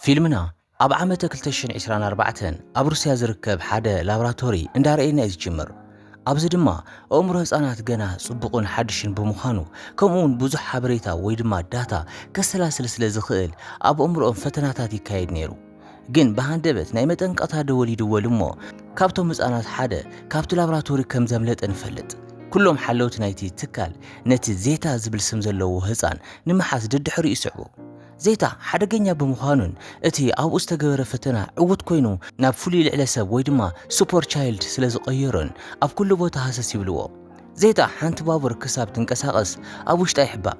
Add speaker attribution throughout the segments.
Speaker 1: ፊልምና ኣብ ዓመተ 2024 ኣብ ሩስያ ዝርከብ ሓደ ላቦራቶሪ እንዳርአየና እዩ ዝጅምር። ኣብዚ ድማ ኣእምሮ ህፃናት ገና ጽቡቕን ሓድሽን ብምዃኑ ከምኡውን ብዙሕ ሓበሬታ ወይ ድማ ዳታ ከሰላስል ስለ ዝኽእል ኣብ ኣእምሮኦም ፈተናታት ይካየድ ነይሩ። ግን ብሃንደበት ናይ መጠንቀቕታ ደወል ይድወል እሞ ካብቶም ህፃናት ሓደ ካብቲ ላቦራቶሪ ከም ዘምለጠ ንፈልጥ። ኩሎም ሓለውቲ ናይቲ ትካል ነቲ ዜታ ዝብል ስም ዘለዎ ህፃን ንምሓዝ ደድሕሪ ይስዕቡ። ዜታ ሓደገኛ ብምዃኑን እቲ ኣብኡ ዝተገበረ ፈተና ዕውት ኮይኑ ናብ ፍሉይ ልዕለሰብ ወይ ድማ ሱፐር ቻይልድ ስለ ዝቐየሮን ኣብ ኩሉ ቦታ ሃሰስ ይብልዎ። ዜታ ሓንቲ ባቡር ክሳብ ትንቀሳቐስ ኣብ ውሽጣ ይሕባእ።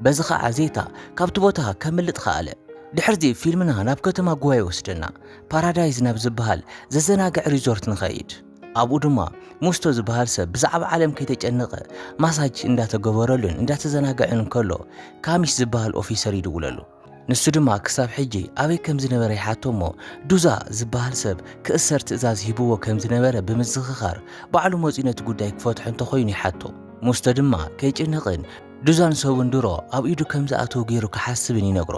Speaker 1: በዚ ከዓ ዜታ ካብቲ ቦታ ከምልጥ ከኣለ። ድሕርዚ ፊልምና ናብ ከተማ ጉባኤ ወስደና ፓራዳይዝ ናብ ዝበሃል ዘዘናግዕ ሪዞርት ንኸይድ። ኣብኡ ድማ ሙስቶ ዝበሃል ሰብ ብዛዕባ ዓለም ከይተጨነቐ ማሳጅ እንዳተገበረሉን እንዳተዘናግዕን ከሎ ካሚሽ ዝበሃል ኦፊሰር ይድውለሉ። ንሱ ድማ ክሳብ ሕጂ ኣበይ ከም ዝነበረ ይሓቶሞ ዱዛ ዝበሃል ሰብ ክእሰር ትእዛዝ ሂብዎ ከም ዝነበረ ብምዝኽኻር ባዕሉ መፂኡ ነቲ ጉዳይ ክፈትሖ እንተኾይኑ ይሓቶ። ሙስቶ ድማ ከይጭነቕን ዱዛን ሰውን ድሮ ኣብ ኢዱ ከም ዝኣተው ገይሩ ክሓስብን ይነግሮ።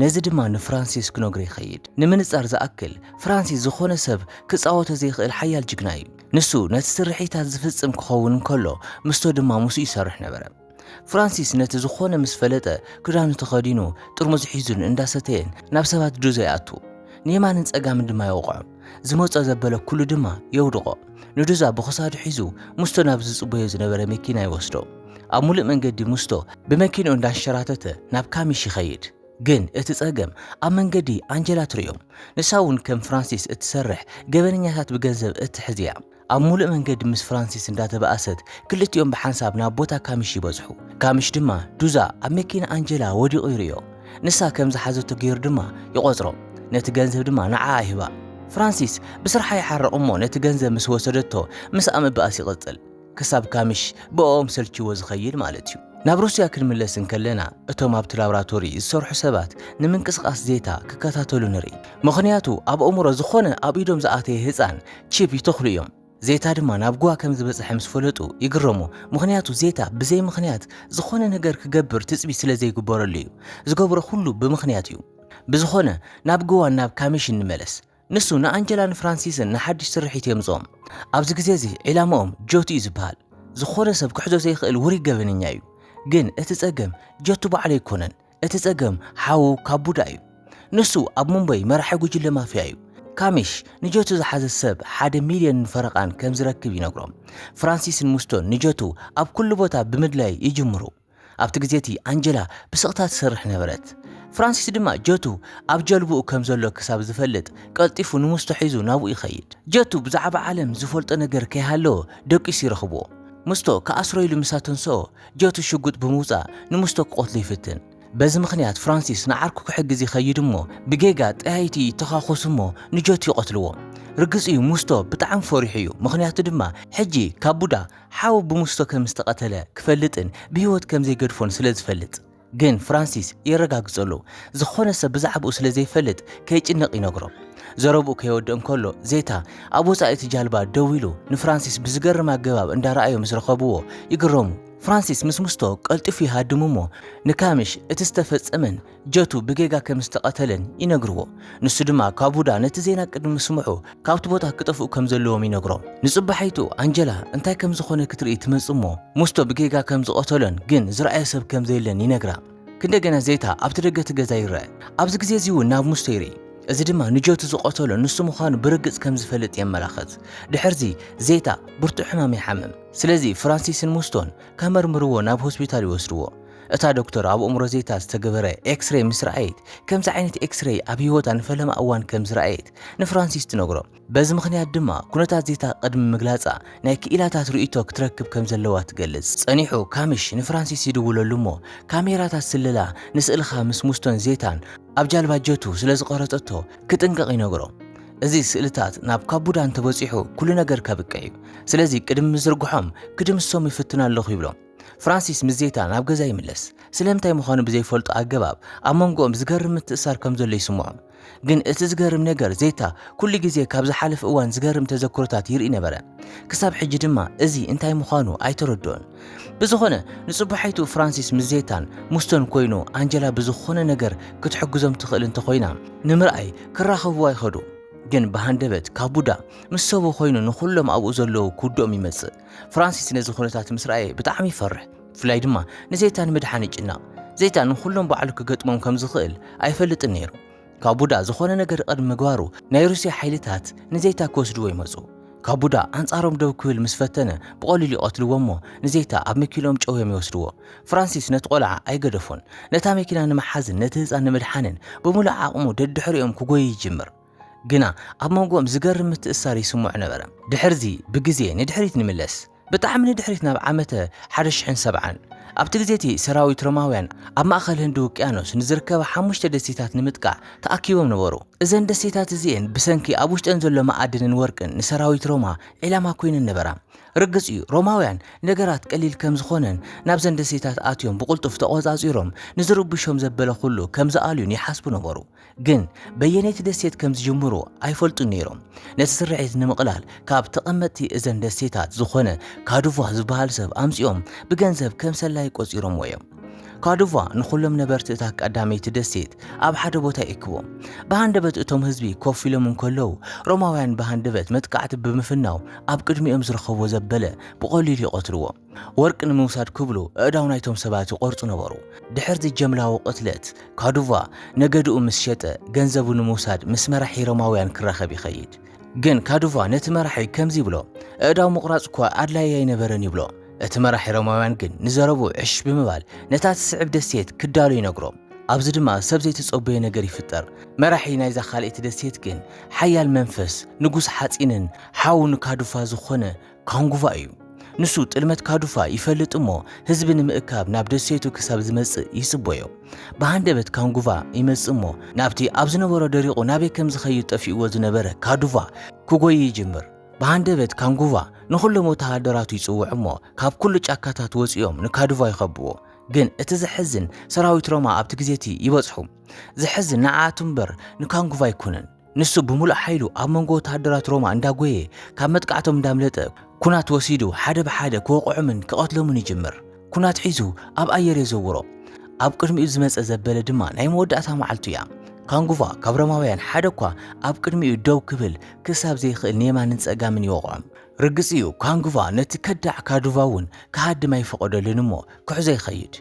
Speaker 1: ነዚ ድማ ንፍራንሲስ ክነግሮ ይኸይድ። ንምንጻር ዝኣክል ፍራንሲስ ዝኾነ ሰብ ክጻወቶ ዘይኽእል ሓያል ጅግና እዩ። ንሱ ነቲ ስርሒታት ዝፍጽም ክኸውን እንከሎ ሙስቶ ድማ ምስኡ ይሰርሕ ነበረ። ፍራንሲስ ነቲ ዝኾነ ምስ ፈለጠ ክዳኑ ተኸዲኑ ጥርሙዝ ሒዙን እንዳሰተየን ናብ ሰባት ዱዛ ይኣቱ። ንየማንን ጸጋምን ድማ ይወቕዖ። ዝመፀ ዘበለ ኩሉ ድማ የውድቆ። ንዱዛ ብኽሳዱ ሒዙ ሙስቶ ናብ ዝጽበዮ ዝነበረ መኪና ይወስዶ። ኣብ ሙሉእ መንገዲ ሙስቶ ብመኪንኡ እንዳንሸራተተ ናብ ካሚሽ ይኸይድ። ግን እቲ ጸገም ኣብ መንገዲ አንጀላ ትሪኦም። ንሳ እውን ከም ፍራንሲስ እትሰርሕ ገበነኛታት ብገንዘብ እትሕዝ እያ። ኣብ ሙሉእ መንገዲ ምስ ፍራንሲስ እንዳተበኣሰት ክልቲኦም ብሓንሳብ ናብ ቦታ ካሚሽ ይበጽሑ። ካሚሽ ድማ ዱዛ ኣብ መኪና አንጀላ ወዲቑ ይርዮ። ንሳ ከም ዝሓዘቶ ገይሩ ድማ ይቖጽሮ። ነቲ ገንዘብ ድማ ንዓኣ ይህባ። ፍራንሲስ ብስርሓ ይሓርቕ እሞ ነቲ ገንዘብ ምስ ወሰደቶ ምስኣ ምብኣስ ይቕጽል ክሳብ ካሚሽ ብኦም ሰልችዎ ዝኸይድ ማለት እዩ። ናብ ሩስያ ክንምለስ እንከለና እቶም ኣብቲ ላቦራቶሪ ዝሰርሑ ሰባት ንምንቅስቓስ ዜታ ክከታተሉ ንርኢ። ምኽንያቱ ኣብ ኣእምሮ ዝኾነ ኣብ ኢዶም ዝኣተየ ህፃን ቺፕ ይተኽሉ እዮም። ዜታ ድማ ናብ ጓ ከም ዝበጽሐ ምስ ፈለጡ ይግረሙ። ምኽንያቱ ዜታ ብዘይ ምኽንያት ዝኾነ ነገር ክገብር ትጽቢት ስለ ዘይግበረሉ እዩ። ዝገብሮ ኩሉ ብምኽንያት እዩ። ብዝኾነ ናብ ግዋን ናብ ካሚሽ እንመለስ። ንሱ ንኣንጀላን ፍራንሲስን ንሓድሽ ስርሒት የምፅኦም። ኣብዚ ግዜ እዚ ዒላምኦም ጆቱ እዩ ዝበሃል። ዝኾነ ሰብ ክሕዞ ዘይኽእል ውሩይ ገበነኛ እዩ። ግን እቲ ጸገም ጆቱ ባዕሉ ኣይኮነን። እቲ ጸገም ሓዉ ካብ ቡዳ እዩ። ንሱ ኣብ ሙምበይ መራሒ ጉጅለ ማፍያ እዩ። ካሚሽ ንጆቱ ዝሓዘ ሰብ 1 ሚልዮን ፈረቓን ከም ዝረክብ ይነግሮም። ፍራንሲስን ሙስቶን ንጆቱ ኣብ ኩሉ ቦታ ብምድላይ ይጅምሩ። ኣብቲ ግዜቲ አንጀላ ብስቕታ ትሰርሕ ነበረት። ፍራንሲስ ድማ ጆቱ ኣብ ጀልቡኡ ከም ዘሎ ክሳብ ዝፈልጥ ቀልጢፉ ንሙስቶ ሒዙ ናብኡ ይኸይድ። ጆቱ ብዛዕባ ዓለም ዝፈልጦ ነገር ከይሃለዎ ደቂሱ ይረኽብዎ። ሙስቶ ከኣስሮ ኢሉ ምሳተንስኦ ጆቱ ሽጉጥ ብምውፃእ ንሙስቶ ክቆትሎ ይፍትን። በዚ ምኽንያት ፍራንሲስ ንዓርኩ ክሕግዝ ይኸይድ እሞ ብጌጋ ጠያይቲ ይተኻኾሱ እሞ ንጆቱ ይቆትልዎ። ርግጽ እዩ ሙስቶ ብጣዕሚ ፈሪሑ እዩ። ምኽንያቱ ድማ ሕጂ ካብ ቡዳ ሓው ብሙስቶ ከም ዝተቐተለ ክፈልጥን ብህይወት ከም ዘይገድፎን ስለ ዝፈልጥ። ግን ፍራንሲስ የረጋግጸሉ ዝኾነ ሰብ ብዛዕባኡ ስለ ዘይፈልጥ ከይጭነቕ ይነግሮ። ዘረብኡ ከይወድእ እንከሎ ዜታ ኣብ ወፃኢ እቲ ጃልባ ደው ኢሉ ንፍራንሲስ ብዝገርም ኣገባብ እንዳረኣዮ ምስ ረኸብዎ ይግረሙ። ፍራንሲስ ምስ ሙስቶ ቀልጢፉ ይሃድሙ እሞ ንካሚሽ እቲ ዝተፈጸመን ጆቱ ብጌጋ ከም ዝተቐተለን ይነግርዎ። ንሱ ድማ ካብ ቡዳ ነቲ ዜና ቅድሚ ምስምዑ ካብቲ ቦታ ክጠፍኡ ከም ዘለዎም ይነግሮ። ንጽባሒቱ አንጀላ እንታይ ከም ዝኾነ ክትርኢ ትመጽእ እሞ ሙስቶ ብጌጋ ከም ዝቐተሎን ግን ዝረኣየ ሰብ ከም ዘይለን ይነግራ። ክንደገና ዜታ ኣብቲ ደገ እቲ ገዛ ይርአ። ኣብዚ ግዜ እዚ እውን ናብ ሙስቶ ይርኢ። እዚ ድማ ንጆቱ ዝቐተሎ ንሱ ምዃኑ ብርግጽ ከም ዝፈልጥ የመላኽት። ድሕርዚ ዜታ ብርቱዕ ሕማም ይሓምም። ስለዚ ፍራንሲስን ሙስቶን ከመርምርዎ ናብ ሆስፒታል ይወስድዎ። እታ ዶክተር ኣብ ኣእምሮ ዜታ ዝተገበረ ኤክስሬይ ምስ ረኣየት ከምዚ ዓይነት ኤክስሬይ ኣብ ህይወታ ንፈለማ እዋን ከም ዝረኣየት ንፍራንሲስ ትነግሮ። በዚ ምኽንያት ድማ ኩነታት ዜታ ቅድሚ ምግላጻ ናይ ክኢላታት ርእይቶ ክትረክብ ከም ዘለዋ ትገልጽ። ጸኒሑ ካሚሽ ንፍራንሲስ ይድውለሉ እሞ ካሜራታት ስለላ ንስእልኻ ምስ ሙስቶን ዜታን ኣብ ጃልባ ጆቱ ስለ ዝቐረጸቶ ክጥንቀቕ ይነግሮ። እዚ ስእልታት ናብ ካብ ቡዳ እንተበፂሑ ኩሉ ነገር ከብቅዕ እዩ። ስለዚ ቅድሚ ምዝርግሖም ክድምሶም ይፍትና ኣለኹ ይብሎም። ፍራንሲስ ምስ ዜታ ናብ ገዛ ይምለስ። ስለምንታይ ምዃኑ ብዘይፈልጦ ኣገባብ ኣብ መንጎኦም ዝገርም ምትእስሳር ከም ዘሎ ይስምዖም። ግን እቲ ዝገርም ነገር ዜታ ኩሉ ግዜ ካብ ዝሓለፈ እዋን ዝገርም ተዘክሮታት ይርኢ ነበረ ክሳብ ሕጂ ድማ እዚ እንታይ ምዃኑ ኣይተረድኦን ብዝኾነ ንጽቡሓይቱ ፍራንሲስ ምስ ዜታን ሙስቶን ኮይኑ አንጀላ ብዝኾነ ነገር ክትሕግዞም ትኽእል እንተኾይና ንምርኣይ ክራኸብዋ ይኸዱ ግን በሃንደበት ካብ ቡዳ ምስ ሰቡ ኮይኑ ንኹሎም ኣብኡ ዘለዉ ክውድኦም ይመጽእ ፍራንሲስ ነዚ ኩነታት ምስ ረኣየ ብጣዕሚ ይፈርሕ ብፍላይ ድማ ንዜታን ምድሓን ይጭናቕ ዜታ ንኹሎም በዓሉ ክገጥሞም ከም ዝኽእል ኣይፈልጥን ነይሩ ካብ ቡዳ ዝኾነ ነገር ቅድሚ ምግባሩ ናይ ሩስያ ሓይልታት ንዜታ ክወስድዎ ይመጹ ካብ ቡዳ አንጻሮም ደው ክብል ምስ ፈተነ ብቐሊሉ ይቐትልዎ እሞ ንዜታ ኣብ መኪኖም ጨውዮም ይወስድዎ ፍራንሲስ ነቲ ቆልዓ ኣይገደፎን ነታ መኪና ንምሓዝን ነቲ ህፃን ንምድሓንን ብሙሉእ ዓቕሙ ደድሕሪኦም ክጎይ ይጅምር ግና ኣብ መንጎኦም ዝገርም ምትእስሳር ይስምዖ ነበረ ድሕርዚ ብግዜ ንድሕሪት ንምለስ ብጣዕሚ ንድሕሪት ናብ ዓመተ 1070 ኣብቲ ግዜቲ ሰራዊት ሮማውያን ኣብ ማእኸል ህንዲ ውቅያኖስ ንዝርከባ 5 ደሴታት ንምጥቃዕ ተኣኪቦም ነበሩ እዘን ደሴታት እዚአን ብሰንኪ ኣብ ውሽጠን ዘሎ ማዕድንን ወርቅን ንሰራዊት ሮማ ዕላማ ኮይነን ነበራ ርግጽ እዩ ሮማውያን ነገራት ቀሊል ከም ዝኾነን ናብ ዘን ደሴታት ኣትዮም ብቁልጡፍ ተቆጻጺሮም ንዝርብሾም ዘበለ ኩሉ ከም ዝኣልዩን ይሓስቡ ነበሩ ግን በየነይቲ ደሴት ከም ዝጅምሩ ኣይፈልጡን ነይሮም ነቲ ስርዒት ንምቕላል ካብ ተቐመጥቲ እዘን ደሴታት ዝኾነ ካዱቫ ዝበሃል ሰብ ኣምጺኦም ብገንዘብ ከም ሰላይ ቆጺሮም ወዮም ካዱቫ ንኹሎም ነበርቲ እታ ቀዳመይቲ ደሴት ኣብ ሓደ ቦታ ይእክቦም በሃንደበት እቶም ህዝቢ ኮፍ ኢሎም እንከለዉ ሮማውያን በሃንደበት መጥቃዕቲ ብምፍናው ኣብ ቅድሚኦም ዝረኸቦ ዘበለ ብቐሊሉ ይቆትልዎ ወርቂ ንምውሳድ ክብሉ ኣእዳው ናይቶም ሰባት ይቆርጹ ነበሩ ድሕሪ ጀምላዊ ቅትለት ካዱቫ ነገድኡ ምስ ሸጠ ገንዘቡ ንምውሳድ ምስ መራሒ ሮማውያን ክራኸብ ይኸይድ ግን ካዱቫ ነቲ መራሒ ከምዚ ይብሎ ኣእዳው ምቑራጽ እኳ ኣድላይ ኣይነበረን ይብሎ እቲ መራሒ ሮማውያን ግን ንዘረቡ ዕሽ ብምባል ነታ ትስዕብ ደሴት ክዳሉ ይነግሮም ኣብዚ ድማ ሰብ ዘይተጸበየ ነገር ይፍጠር መራሒ ናይዛ ካልእቲ ደሴት ግን ሓያል መንፈስ ንጉስ ሓጺንን ሓው ንካዱፋ ዝኾነ ካንጉቫ እዩ ንሱ ጥልመት ካዱፋ ይፈልጥ እሞ ህዝቢ ንምእካብ ናብ ደሴቱ ክሳብ ዝመጽእ ይጽበዮ በሃንደበት ካንጉቫ ይመጽእ እሞ ናብቲ ኣብ ዝነበሮ ደሪቑ ናበይ ከም ዝኸይድ ጠፊእዎ ዝነበረ ካዱቫ ክጎይ ይጅምር በሃንደበት ካንጉቫ ንኹሎም ወተሃደራቱ ይጽውዕ እሞ ካብ ኩሉ ጫካታት ወፂኦም ንካዱቫ ይኸብዎ ግን እቲ ዝሕዝን ሰራዊት ሮማ ኣብቲ ግዜቲ ይበጽሑ ዝሕዝን ንዓቱ እምበር ንካንጉቫ ይኩነን ንሱ ብሙሉእ ሓይሉ ኣብ መንጎ ወተሃደራት ሮማ እንዳጎየ ካብ መጥቃዕቶም እንዳምለጠ ኩናት ወሲዱ ሓደ ብሓደ ክወቕዖምን ክቐትሎምን ይጅምር ኩናት ሒዙ ኣብ ኣየር የዘውሮ ኣብ ቅድሚኡ ዝመጸ ዘበለ ድማ ናይ መወዳእታ መዓልቱ እያ ካንጉቫ ካብ ሮማውያን ሓደ እኳ ኣብ ቅድሚኡ ደው ክብል ክሳብ ዘይኽእል ንየማንን ጸጋምን ይወቕዖም ርግጽ እዩ ካንጉቫ ነቲ ከዳዕ ካዱቫ እውን ክሃድም ኣይፈቐደሉን እሞ ክሕዞ ይኸይድ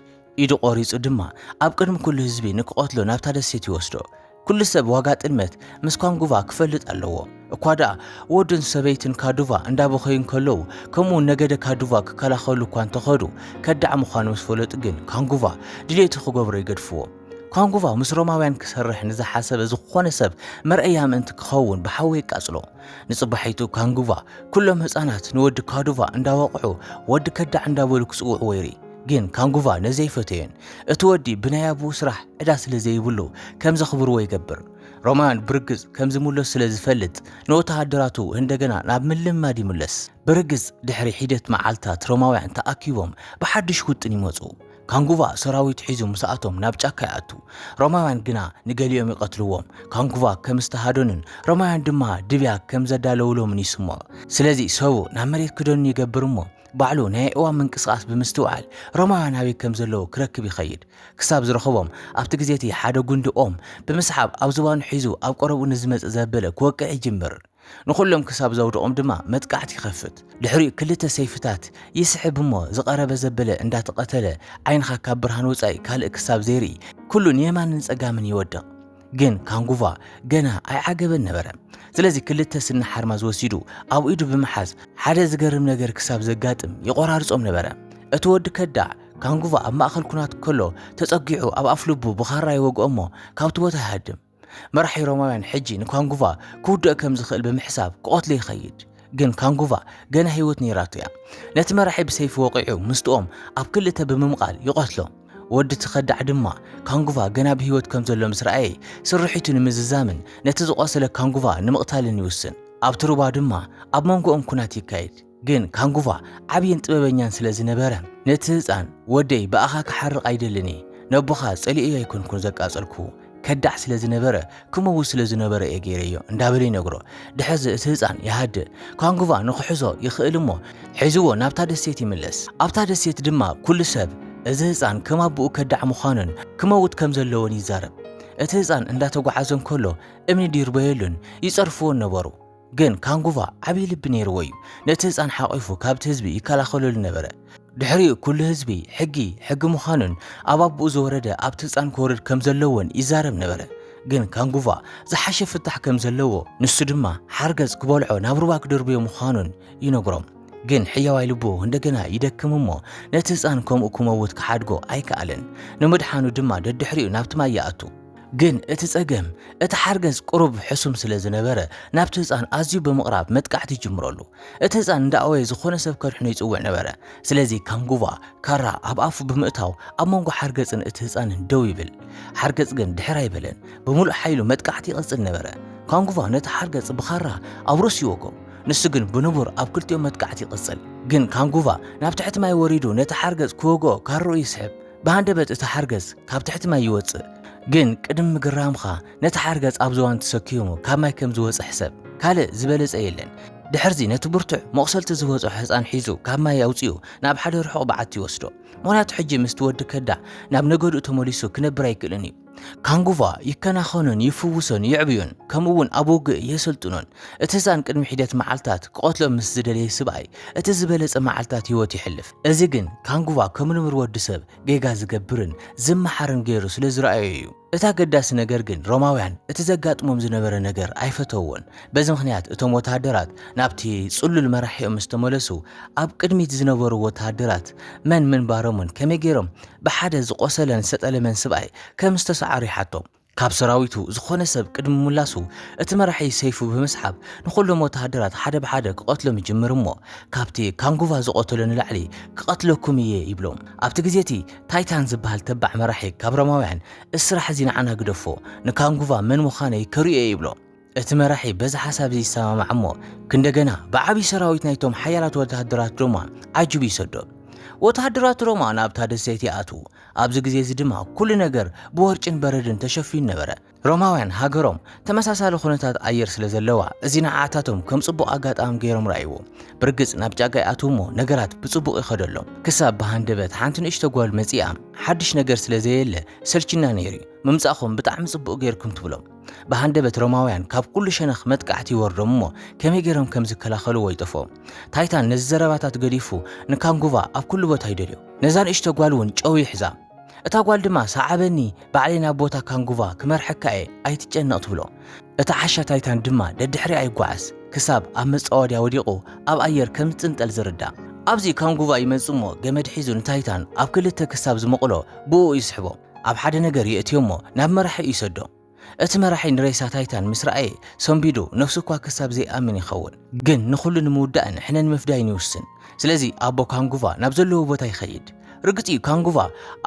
Speaker 1: ኢዱ ቆሪጹ ድማ ኣብ ቅድሚ ኩሉ ህዝቢ ንክቐትሎ ናብታ ደሴት ይወስዶ ኩሉ ሰብ ዋጋ ጥልመት ምስ ካንጉቫ ክፈልጥ ኣለዎ እኳ ደኣ ወድን ሰበይትን ካዱቫ እንዳበኸዩ ከለዉ ከምኡ ነገደ ካዱቫ ክከላኸሉ እኳ እንተኸዱ ከዳዕ ምዃኑ ምስ ፈለጡ ግን ካንጉቫ ድሌቱ ክገብሮ ይገድፍዎ ካንጉቫ ምስ ሮማውያን ክሰርሕ ንዝሓሰበ ዝኾነ ሰብ መርአያ ምእንቲ ክኸውን ብሓዊ ይቃጽሎ ንጽባሒቱ ካንጉቫ ኩሎም ህፃናት ንወዲ ካዱቫ እንዳወቕዑ ወዲ ከዳዕ እንዳበሉ ክጽውዕዎ ይርኢ ግን ካንጉቫ ነዘይፈተየን እቲ ወዲ ብናይ ኣቡኡ ስራሕ ዕዳ ስለ ዘይብሉ ከም ዘኽብርዎ ይገብር ሮማውያን ብርግጽ ከም ዝምለስ ስለ ዝፈልጥ ንወተሃደራቱ እንደገና ናብ ምልማድ ይምለስ ብርግጽ ድሕሪ ሒደት መዓልታት ሮማውያን ተኣኪቦም ብሓድሽ ውጥን ይመጹ ካንጉቫ ሰራዊት ሒዙ ምስኣቶም ናብ ጫካ ይኣቱ ሮማውያን ግና ንገሊኦም ይቐትልዎም ካንጉቫ ከም ዝተሃደኑን ሮማውያን ድማ ድብያ ከም ዘዳለውሎምን ይስምዖ ስለዚ ሰቡ ናብ መሬት ክደኑ ይገብር እሞ ባዕሉ ናይ እዋን ምንቅስቓስ ብምስትውዓል ሮማውያን ኣበይ ከም ዘለዉ ክረክብ ይኸይድ ክሳብ ዝረኸቦም ኣብቲ ግዜቲ ሓደ ጉንዲ ኦም ብምስሓብ ኣብ ዝባኑ ሒዙ ኣብ ቀረቡ ንዝመጽእ ዘበለ ክወቅዕ ይጅምር ንኹሎም ክሳብ ዘውድቖም ድማ መጥቃዕቲ ይኸፍት ድሕሪኡ ክልተ ሰይፍታት ይስሕብ እሞ ዝቐረበ ዘበለ እንዳተቐተለ ዓይንኻ ካብ ብርሃን ወጻኢ ካልእ ክሳብ ዘይርኢ ኩሉ ንየማንን ጸጋምን ይወድቕ ግን ካንጉቫ ገና ኣይዓገበን ነበረ ስለዚ ክልተ ስኒ ሓርማዝ ወሲዱ ኣብ ኢዱ ብምሓዝ ሓደ ዝገርም ነገር ክሳብ ዘጋጥም ይቆራርጾም ነበረ እቲ ወዲ ከዳዕ ካንጉቫ ኣብ ማእኸል ኩናት ከሎ ተጸጊዑ ኣብ ኣፍልቡ ብኻራ ይወግኦ እሞ ካብቲ ቦታ ይሃድም መራሒ ሮማውያን ሕጂ ንካንጉቫ ክውድእ ከም ዝኽእል ብምሕሳብ ክቐትሎ ይኸይድ ግን ካንጉቫ ገና ህይወት ነይራቱ እያ ነቲ መራሒ ብሰይፊ ወቂዑ ምስትኦም ኣብ ክልተ ብምምቓል ይቐትሎ ወዲ ትኸዳዕ ድማ ካንጉቫ ገና ብህይወት ከም ዘሎ ምስ ረኣየ ስርሒቱ ንምዝዛምን ነቲ ዝቆሰለ ካንጉቫ ንምቕታልን ይውስን ኣብቲ ሩባ ድማ ኣብ መንጎኦም ኩናት ይካየድ ግን ካንጉቫ ዓብይን ጥበበኛን ስለ ዝነበረ ነቲ ህፃን ወደይ ብኣኻ ክሓርቕ ኣይደልን ነቦኻ ጸሊእዮ ኣይኮንኩን ዘቃጸልኩ ከዳዕ ስለ ዝነበረ ክመውት ስለ ዝነበረ እየ ገይረዮ እንዳበለ ይነግሮ ድሕዚ እቲ ህፃን ይሃድእ ካንጉቫ ንክሕዞ ይኽእል እሞ ሒዝዎ ናብታ ደሴት ይምለስ ኣብታ ደሴት ድማ ኩሉ ሰብ እዚ ህፃን ከም ኣቦኡ ከዳዕ ምዃኑን ክመውት ከም ዘለዎን ይዛረብ እቲ ህፃን እንዳተጓዓዘን ከሎ እምኒ ዲርበየሉን ይፀርፍዎን ነበሩ ግን ካንጉቫ ዓብይ ልቢ ነይርዎ እዩ ነቲ ህፃን ሓቂፉ ካብቲ ህዝቢ ይከላኸለሉ ነበረ ድሕሪኡ ኩሉ ህዝቢ ሕጊ ምዃኑን ኣብ ኣቦኡ ዝወረደ ኣብቲ ህፃን ክወርድ ከም ዘለዎን ይዛረብ ነበረ ግን ካንጉቫ ዝሓሸ ፍታሕ ከም ዘለዎ ንሱ ድማ ሓርገጽ ክበልዖ ናብ ሩባ ክድርብዮ ምዃኑን ይነግሮም ግን ሕያዋይ ልቡ እንደገና ይደክም እሞ ነቲ ህፃን ከምኡ ክመውት ክሓድጎ ኣይከኣልን ንምድሓኑ ድማ ደድሕሪኡ ናብቲ ማይ ይኣቱ ግን እቲ ፀገም እቲ ሓርገጽ ቁሩብ ሕሱም ስለ ዝነበረ ናብቲ ህፃን ኣዝዩ ብምቕራብ መጥቃዕቲ ይጅምረሉ እቲ ህፃን እንዳኣወየ ዝኾነ ሰብ ከድሕኖ ይፅውዕ ነበረ ስለዚ ካንጉቫ ካራ ኣብ ኣፉ ብምእታው ኣብ መንጎ ሓርገጽን እቲ ህፃንን ደው ይብል ሓርገጽ ግን ድሕር ኣይበለን ብምሉእ ሓይሉ መጥቃዕቲ ይቐጽል ነበረ ካንጉቫ ነቲ ሓርገጽ ብኻራ ኣብ ርእሱ ይወጎ ንሱ ግን ብንቡር ኣብ ክልቲኦም መጥቃዕቲ ይቕጽል ግን ካንጉቫ ናብ ትሕቲ ማይ ወሪዱ ነቲ ሓርገጽ ክወግኦ ካርኡ ይስሕብ ብሃንደበት እቲ ሓርገጽ ካብ ትሕቲ ማይ ይወፅእ ግን ቅድም ምግራምኻ ነቲ ሓርገጽ ኣብ ዝዋን ተሰኪሙ ካብ ማይ ከም ዝወፅእ ሕሰብ ካልእ ዝበለጸ የለን ድሕርዚ ነቲ ብርቱዕ መቕሰልቲ ዝበፅሖ ህፃን ሒዙ ካብ ማይ ኣውፅኡ ናብ ሓደ ርሑቕ በዓቲ ይወስዶ ምክንያቱ ሕጂ ምስ ትወዲ ከዳዕ ናብ ነገድኡ ተመሊሱ ክነብር ኣይክእልን እዩ ካንጉቫ ይከናኸኑን ይፍውሶን ይዕብዩን ከምኡውን ኣብ ውግእ የሰልጥኖን እቲ ህፃን ቅድሚ ሒደት መዓልታት ክቆትሎም ምስ ዝደለየ ስብኣይ እቲ ዝበለጸ መዓልታት ህይወት ይሕልፍ እዚ ግን ካንጉቫ ከም ንብር ወዲ ሰብ ጌጋ ዝገብርን ዝመሓርን ገይሩ ስለ ዝረኣዮ እዩ እቲ ኣገዳሲ ነገር ግን ሮማውያን እቲ ዘጋጥሞም ዝነበረ ነገር ኣይፈተውዎን በዚ ምክንያት እቶም ወታደራት ናብቲ ጽሉል መራሒኦም ምስ ተመለሱ ኣብ ቅድሚት ዝነበሩ ወታደራት መን ምንባሮምን ከመይ ገይሮም ብሓደ ዝቆሰለን ዝተጠለመን ስብኣይ ከም ዝተሰዓሩ ይሓቶም ካብ ሰራዊቱ ዝኾነ ሰብ ቅድሚ ሙላሱ እቲ መራሒ ሰይፉ ብምስሓብ ንኹሎም ወታደራት ሓደ ብሓደ ክቆትሎም ይጅምር እሞ ካብቲ ካንጉቫ ዝቆተሎ ንላዕሊ ክቐትለኩም እየ ይብሎም ኣብቲ ግዜቲ ታይታን ዝበሃል ተባዕ መራሒ ካብ ሮማውያን እስራሕ እዚ ንዓና ግደፎ ንካንጉቫ መን ምዃነ ይከርዮ ይብሎም እቲ መራሒ በዚ ሓሳብ እዚ ይሰማማዕ እሞ ክንደገና ብዓብይ ሰራዊት ናይቶም ሓያላት ወታደራት ሮማ ዓጅቡ ይሰዶም ወታደራት ሮማ ናብታ ደሴት ይኣትዉ ኣብዚ ግዜ እዚ ድማ ኩሉ ነገር ብወርጭን በረድን ተሸፊኑ ነበረ ሮማውያን ሃገሮም ተመሳሳሊ ኩነታት ኣየር ስለ ዘለዋ እዚ ንዓዓታቶም ከም ጽቡቕ ኣጋጣሚ ገይሮም ረኣይዎ ብርግጽ ናብ ጫጋ ይኣትዉ እሞ ነገራት ብጽቡቕ ይኸደሎም ክሳብ ብሃንደበት ሓንቲ ንእሽቶ ጓል መጺኣ ሓድሽ ነገር ስለ ዘየለ ሰልችና ነይሩ ምምጻእኹም ብጣዕሚ ጽቡቕ ገይርኩም ትብሎም ብሃንደበት ሮማውያን ካብ ኩሉ ሸነኽ መጥቃዕቲ ይወርዶም እሞ ከመይ ገይሮም ከም ዝከላኸሉ ወይጠፎም ታይታን ነዚ ዘረባታት ገዲፉ ንካንጉቫ ኣብ ኩሉ ቦታ ይደልዮ ነዛ ንእሽቶ ጓል እውን ጨው ይሕዛ እታ ጓል ድማ ሰዓበኒ ባዕለይ ናብ ቦታ ካንጉቫ ክመርሐካ እየ ኣይትጨነቕ ትብሎ እታ ሓሻ ታይታን ድማ ደድሕሪ ኣይጓዓዝ ክሳብ ኣብ መጻወድያ ወዲቑ ኣብ ኣየር ከም ዝጥንጠል ዝርዳእ ኣብዚ ካንጉቫ ይመጽእ እሞ ገመድ ሒዙ ንታይታን ኣብ ክልተ ክሳብ ዝመቕሎ ብኡ ይስሕቦ ኣብ ሓደ ነገር የእትዮ እሞ ናብ መራሒ ይሰዶ እቲ መራሒ ንሬሳ ታይታን ምስ ረኣየ ሰንቢዱ ነፍሱ እኳ ክሳብ ዘይኣምን ይኸውን ግን ንኹሉ ንምውዳእን ሕነን ምፍዳይን ይውስን ስለዚ ኣቦ ካንጉቫ ናብ ዘለዎ ቦታ ይኸይድ ርግጽ ካንጉቫ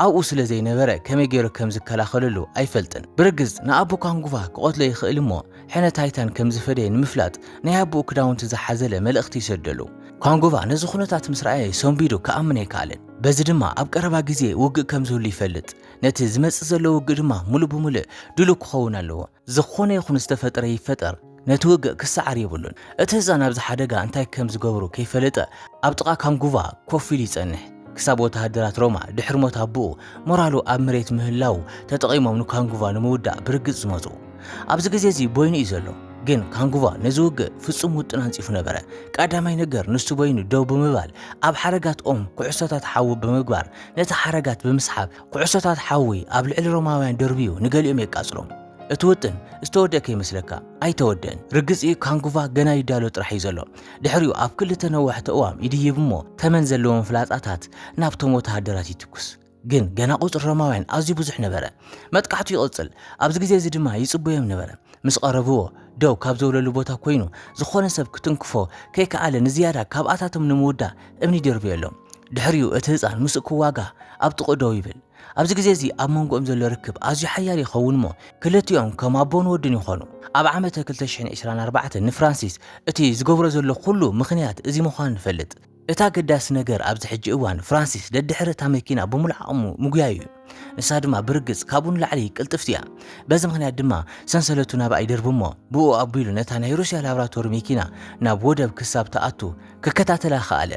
Speaker 1: ኣብኡ ስለ ዘይነበረ ከመይ ገይሩ ከም ዝከላኸለሉ ኣይፈልጥን ብርግጽ ንኣቦ ካንጉቫ ክቆትሎ ይኽእል እሞ ሕነ ታይታን ከም ዝፈደየ ንምፍላጥ ናይ ኣቦኡ ክዳውንቲ ዝሓዘለ መልእኽቲ ይሰደሉ ካንጉቫ ነዚ ኩነታት ምስ ረኣየ ሰንቢዱ ክኣምን ኣይከኣልን በዚ ድማ ኣብ ቀረባ ግዜ ውግእ ከም ዝህሉ ይፈልጥ ነቲ ዝመጽእ ዘሎ ውግእ ድማ ሙሉእ ብምሉእ ድሉው ክኸውን ኣለዎ ዝኾነ ይኹን ዝተፈጠረ ይፈጠር ነቲ ውግእ ክሰዓር የብሉን እቲ ህፃን ኣብዚ ሓደጋ እንታይ ከም ዝገብሩ ከይፈለጠ ኣብ ጥቓ ካንጉቫ ኮፍ ኢሉ ይጸንሕ ክሳብ ወታደራት ሮማ ድሕሪ ሞት ኣቦኡ ሞራሉ ኣብ መሬት ምህላው ተጠቒሞም ንካንጉቫ ንምውዳእ ብርግጽ ዝመፁ ኣብዚ ግዜ እዚ ቦይኑ እዩ ዘሎ ግን ካንጉቫ ነዚ ውግእ ፍጹም ውጥን አንፂፉ ነበረ ቀዳማይ ነገር ንሱ ቦይኑ ደው ብምባል ኣብ ሓረጋት ኦም ኩዕሶታት ሓዊ ብምግባር ነቲ ሓረጋት ብምስሓብ ኩዕሶታት ሓዊ ኣብ ልዕሊ ሮማውያን ደርቢዩ ንገሊኦም የቃጽሎም እቲ ውጥን ዝተወደአከ ይመስለካ ኣይተወደአን ርግጽ ካንጉቫ ገና ይዳሎ ጥራሕ እዩ ዘሎ ድሕሪኡ ኣብ ክልተ ነዋሕቲ እዋም ይድይብ እሞ ተመን ዘለዎም ፍላጻታት ናብቶም ወታደራት ይትኩስ ግን ገና ቁጽር ሮማውያን ኣዝዩ ብዙሕ ነበረ መጥቃዕቱ ይቕጽል ኣብዚ ግዜ እዚ ድማ ይጽበዮም ነበረ ምስ ቀረብዎ ደው ካብ ዘውለሉ ቦታ ኮይኑ ዝኾነ ሰብ ክትንክፎ ከይከኣለ ንዝያዳ ካብኣታቶም ንምውዳእ እምኒ ይደርብየሎም ድሕሪኡ እቲ ህፃን ምስኡ ክዋጋ ኣብ ጥቕኡ ደው ይብል ኣብዚ ግዜ እዚ ኣብ መንጎኦም ዘሎ ርክብ ኣዝዩ ሓያል ይኸውን እሞ ክልቲኦም ከም ኣቦን ወድን ይኾኑ ኣብ ዓመተ 2024 ንፍራንሲስ እቲ ዝገብሮ ዘሎ ኩሉ ምኽንያት እዚ ምዃኑ ንፈልጥ እታ ገዳስ ነገር ኣብዚ ሕጂ እዋን ፍራንሲስ ደድሕሪ እታ መኪና ብምሉእ ዓቕሙ ምጉያዩ እዩ። ንሳ ድማ ብርግጽ ካብኡን ላዕሊ ቅልጥፍቲ እያ። በዚ ምኽንያት ድማ ሰንሰለቱ ናብኣ ይደርብ እሞ ብኡ ኣቢሉ ነታ ናይ ሩስያ ላብራቶሪ መኪና ናብ ወደብ ክሳብ ተኣቱ ክከታተላ ኸኣለ።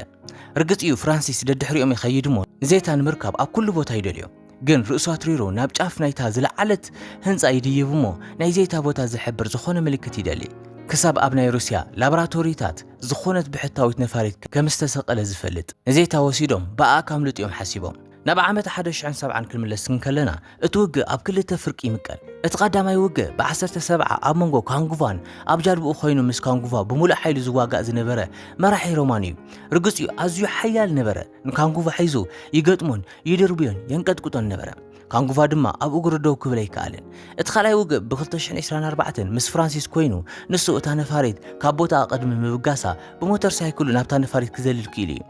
Speaker 1: ርግጽ እዩ ፍራንሲስ ደድሕሪኦም ይኸይድ እሞ ዜታ ንምርካብ ኣብ ኩሉ ቦታ ይደልዮ። ግን ርእሱ ኣትሪሮ ናብ ጫፍ ናይታ ዝለዓለት ህንፃ ይድይብ እሞ ናይ ዜታ ቦታ ዝሕብር ዝኾነ ምልክት ይደሊ። ክሳብ ኣብ ናይ ሩስያ ላብራቶሪታት ዝኾነት ብሕታዊት ነፋሪት ከም ዝተሰቐለ ዝፈልጥ ንዜታ ወሲዶም በኣ ካምልጥ እዮም ሓሲቦም። ናብ ዓመት 1970 ክንምለስ ከለና እቲ ውግእ ኣብ ክልተ ፍርቂ ይምቀል። እቲ ቀዳማይ ውግእ ብ17 ኣብ መንጎ ካንጉቫን ኣብ ጃልብኡ ኮይኑ ምስ ካንጉቫ ብምሉእ ሓይሉ ዝዋጋእ ዝነበረ መራሒ ሮማን እዩ። ርግጽ እዩ ኣዝዩ ሓያል ነበረ። ንካንጉቫ ሒዙ ይገጥሞን ይድርብዮን የንቀጥቅጦን ነበረ። ካንጉቫ ድማ ኣብ እግሩ ደው ክብል ኣይከኣልን። እቲ ካልኣይ ውግእ ብ2024 ምስ ፍራንሲስ ኮይኑ ንሱ እታ ነፋሪት ካብ ቦታ ቀድሚ ምብጋሳ ብሞተር ሳይክሉ ናብታ ነፋሪት ክዘልል ክኢሉ እዩ።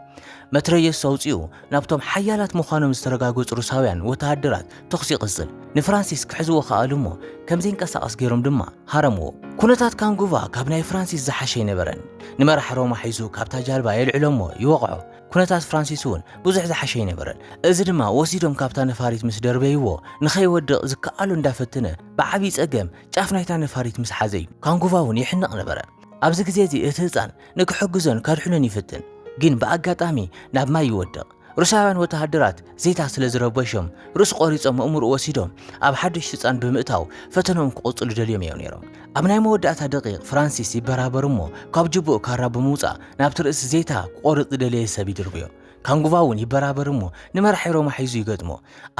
Speaker 1: መትረየስ ኣውፂኡ ናብቶም ሓያላት ምዃኖም ዝተረጋገፁ ሩሳውያን ወተሃደራት ተኽሲ ይቕጽል። ንፍራንሲስ ክሕዝዎ ከኣሉ እሞ ከም ዘይንቀሳቐስ ገይሮም ድማ ሃረምዎ። ኩነታት ካንጉቫ ካብ ናይ ፍራንሲስ ዝሓሸ ይነበረን። ንመራሒ ሮማ ሒዙ ካብታ ጃልባ የልዕሎ እሞ ይወቕዖ። ኩነታት ፍራንሲስ እውን ብዙሕ ዝሓሸ ይነበረን። እዚ ድማ ወሲዶም ካብታ ነፋሪት ምስ ደርበይዎ ንኸይወድቕ ዝከኣሉ እንዳፈትነ ብዓብዪ ጸገም ጫፍ ናይታ ነፋሪት ምስ ሓዘ እዩ። ካንጉቫ እውን ይሕንቕ ነበረ። ኣብዚ ግዜ እዚ እቲ ህፃን ንክሕግዞን ካድሕኖን ይፍትን፣ ግን ብኣጋጣሚ ናብ ማይ ይወድቕ። ሩሳውያን ወተሃደራት ዜታ ስለ ዝረበሾም ርእሱ ቆሪጾም እምሩ ወሲዶም ኣብ ሓድሽ ህፃን ብምእታው ፈተኖም ክቕጽሉ ደልዮም እዮም ነይሮም። ኣብ ናይ መወዳእታ ደቂቕ ፍራንሲስ ይበራበር እሞ ካብ ጅቡእ ካራ ብምውፃእ ናብቲ ርእሲ ዜታ ክቆርጥ ዝደለየ ሰብ ይድርብዮ። ካንጉቫ እውን ይበራበር እሞ ንመራሒ ሮማ ሒዙ ይገጥሞ።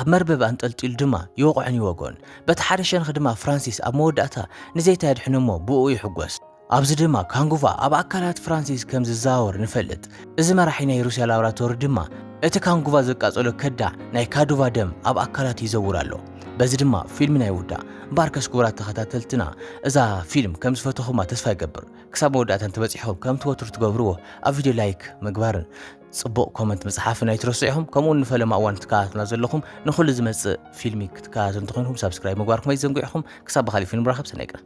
Speaker 1: ኣብ መርበብ አንጠልጢሉ ድማ ይወቕዖን ይወጎን። በቲ ሓደ ሸንኺ ድማ ፍራንሲስ ኣብ መወዳእታ ንዜታ የድሕኖ እሞ ብኡ ይሕጐስ። ኣብዚ ድማ ካንጉቫ ኣብ ኣካላት ፍራንሲስ ከም ዝዘዋወር ንፈልጥ። እዚ መራሒ ናይ ሩስያ ላብራቶሪ ድማ እቲ ካንጉቫ ዘቃጸሎ ከዳዕ ናይ ካዱቫ ደም ኣብ ኣካላት ይዘውር ኣሎ። በዚ ድማ ፊልም ናይ ውዳእ እምበኣርከስ ክቡራት ተኸታተልትና እዛ ፊልም ከም ዝፈተኹማ ተስፋ ይገብር። ክሳብ መወዳእታ እንተበፂሕኩም ከም ትወትሩ ትገብርዎ ኣብ ቪድዮ ላይክ ምግባርን ጽቡቕ ኮመንት መጽሓፍን ኣይትረሱ ኢኹም። ከምኡውን ንፈለማ እዋን ትከታተሉና ዘለኹም ንኹሉ ዝመጽእ ፊልሚ ክትከታተሉ እንተኾይንኩም ሰብስክራይብ ምግባርኩም ኣይዘንጉ ኢኹም። ክሳብ ብኻሊእ ፊልም ንራኸብ። ሰናይ ቀን